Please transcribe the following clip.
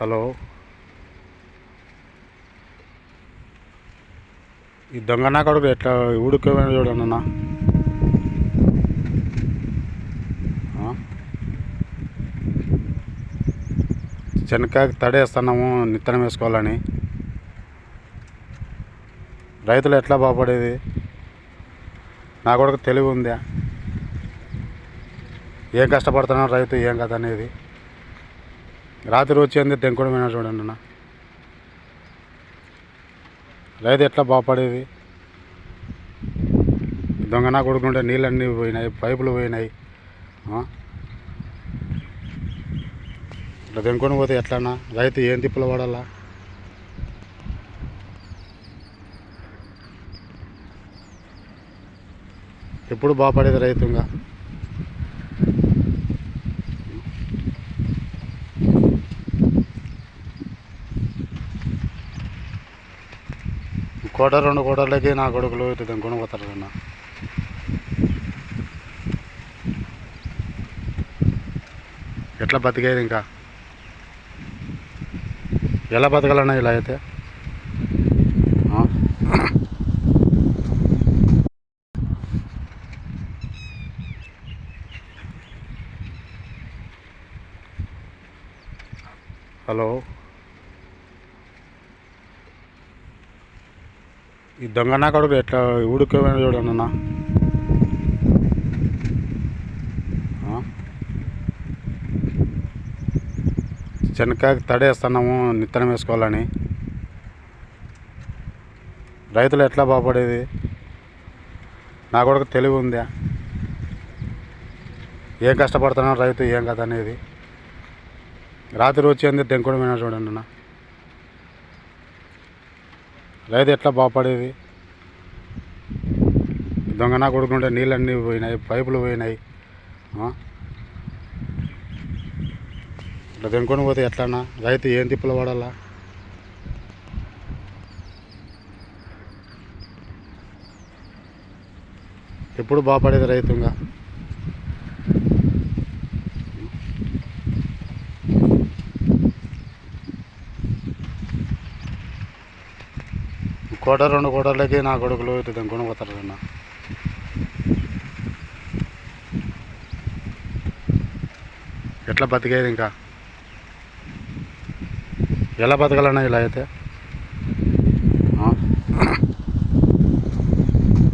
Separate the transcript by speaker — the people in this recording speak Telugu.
Speaker 1: హలో, ఈ దొంగ నా కొడుకు ఎట్లా ఊడుకోమని చూడండి అన్న. శనక్కాయకి తడేస్తున్నాము నిత్తనం వేసుకోవాలని. రైతులు ఎట్లా బాగుపడేది? నా కొడుకు తెలివి ఉందా? ఏం కష్టపడుతున్నాను రైతు ఏం కథ అనేది రాత్రి వచ్చేంది దెంకుడమైనా చూడండి అన్న. రైతు ఎట్లా బాగుపడేది? దొంగ నా కొడుకుంటే నీళ్ళన్నీ పోయినాయి, పైపులు పోయినాయి. ఇట్లా దెంకొని పోతే ఎట్లన్నా రైతు ఏం తిప్పులు పడాలా? ఎప్పుడు బాగుపడేది రైతుగా? కోట 2 కోటలకి నా కొడుకులు ఇటు దెంకొని పోతారు అన్న. ఎట్లా బతికేది? ఇంకా ఎలా బతకాలన్నా ఇలా అయితే? హలో, ఈ దొంగ నా కొడుకు ఎట్లా ఊడుకోమని చూడండి అన్న. శనక్కాయకి తడేస్తున్నాము నిత్తనం వేసుకోవాలని. రైతులు ఎట్లా బాగుపడేది? నా కొడుకు తెలివి ఉందా? ఏం కష్టపడుతున్నాను రైతు ఏం కథ అనేది రాత్రి వచ్చేంది దెంకుడమైనా చూడండి అన్న. రైతు ఎట్లా బాగుపడేది? దొంగ నా కొడుకుంటే నీళ్ళన్నీ పోయినాయి, పైపులు పోయినాయి. ఇట్లా దెంకొని పోతే ఎట్లన్నా రైతు ఏం తిప్పులు పడాలా? ఎప్పుడు బాగుపడేది రైతుగా? కోట 2 కోటలకి నా కొడుకులు ఇటు దెంకొని పోతారు అన్న. ఎట్లా బతికేది? ఇంకా ఎలా బతకాలన్నా ఇలా అయితే?